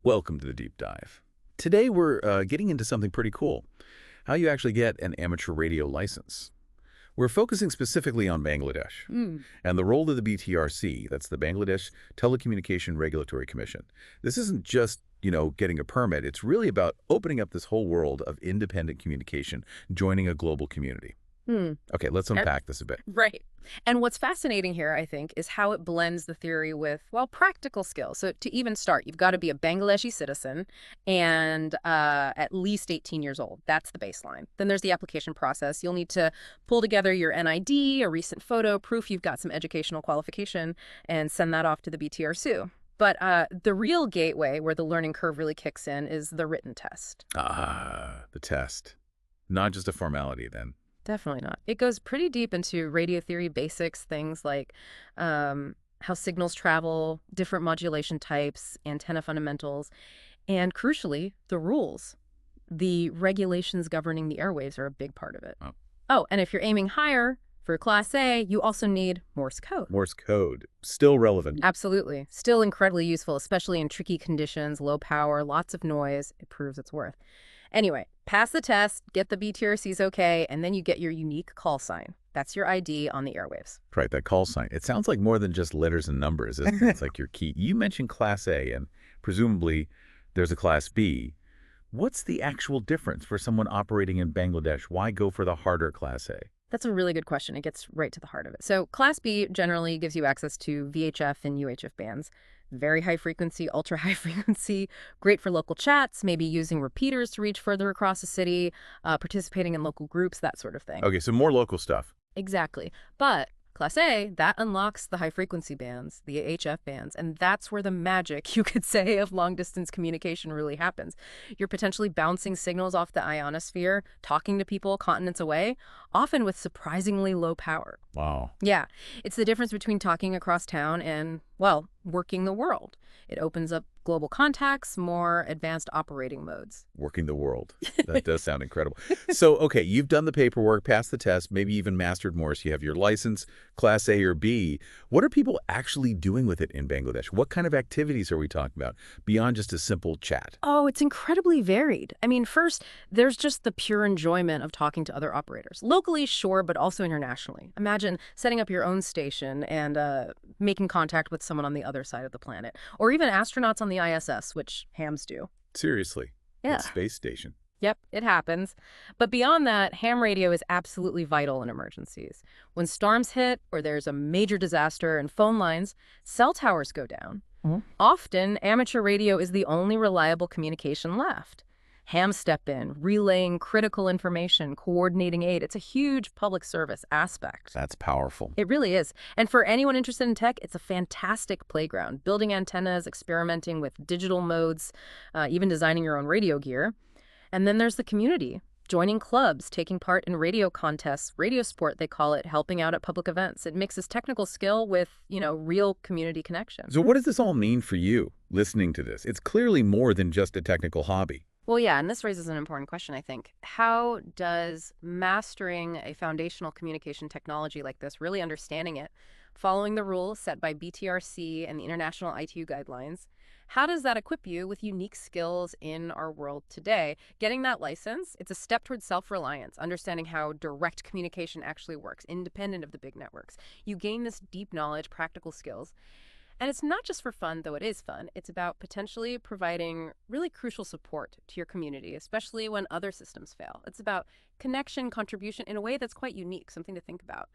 Welcome to the deep dive. Today we're getting into something pretty cool, how you actually get an amateur radio license. We're focusing specifically on Bangladesh Mm. and the role of the BTRC, that's the Bangladesh Telecommunication Regulatory Commission. This isn't just, getting a permit. It's really about opening up this whole world of independent communication, joining a global community. Hmm. Okay, let's And- unpack this a bit. Right. And what's fascinating here, I think, is how it blends the theory with, well, practical skills. So to even start, you've got to be a Bangladeshi citizen and at least 18 years old. That's the baseline. Then there's the application process. You'll need to pull together your NID, a recent photo, proof you've got some educational qualification, and send that off to the BTRC. But the real gateway where the learning curve really kicks in is the written test. Ah, the test. Not just a formality then. Definitely not. It goes pretty deep into radio theory basics, things like how signals travel, different modulation types, antenna fundamentals, and crucially, the rules. The regulations governing the airwaves are a big part of it. Oh. Oh, and if you're aiming higher for Class A, you also need Morse code. Morse code, still relevant. Absolutely. Still incredibly useful, especially in tricky conditions, low power, lots of noise. It proves its worth. Anyway, pass the test, get the BTRC's okay, and then you get your unique call sign. That's your ID on the airwaves. Right, that call sign. It sounds like more than just letters and numbers, isn't it? It's like your key. You mentioned Class A, and presumably there's a Class B. What's the actual difference for someone operating in Bangladesh? Why go for the harder Class A? That's a really good question. It gets right to the heart of it. So Class B generally gives you access to VHF and UHF bands. Very high frequency, ultra high frequency, great for local chats, maybe using repeaters to reach further across the city, participating in local groups, that sort of thing. Okay, so more local stuff. Exactly. But Class A, that unlocks the high frequency bands, the HF bands, and that's where the magic, you could say, of long distance communication really happens. You're potentially bouncing signals off the ionosphere, talking to people continents away, often with surprisingly low power. Wow. Yeah, it's the difference between talking across town and, well, working the world. It opens up global contacts, more advanced operating modes. Working the world. That does sound incredible. So, okay, you've done the paperwork, passed the test, maybe even mastered Morse. You have your license, Class A or B. What are people actually doing with it in Bangladesh? What kind of activities are we talking about beyond just a simple chat? Oh, it's incredibly varied. I mean, first, there's just the pure enjoyment of talking to other operators. Locally, sure, but also internationally. Imagine setting up your own station and making contact with someone on the other side of the planet. Or even astronauts on the ISS, which hams do. Seriously. Yeah. That space station. Yep, it happens. But beyond that, ham radio is absolutely vital in emergencies. When storms hit or there's a major disaster and phone lines, cell towers go down. Often, amateur radio is the only reliable communication left. Hams step in, relaying critical information, coordinating aid. It's a huge public service aspect. That's powerful. It really is. And for anyone interested in tech, it's a fantastic playground. Building antennas, experimenting with digital modes, even designing your own radio gear. And then there's the community. Joining clubs, taking part in radio contests, radio sport, they call it, helping out at public events. It mixes technical skill with, real community connection. So what does this all mean for you, listening to this? It's clearly more than just a technical hobby. Well, yeah, and this raises an important question, I think. How does mastering a foundational communication technology like this, really understanding it, following the rules set by BTRC and the International ITU guidelines, how does that equip you with unique skills in our world today? Getting that license, it's a step towards self-reliance, understanding how direct communication actually works, independent of the big networks. You gain this deep knowledge, practical skills. And it's not just for fun, though it is fun. It's about potentially providing really crucial support to your community, especially when other systems fail. It's about connection, contribution in a way that's quite unique, something to think about.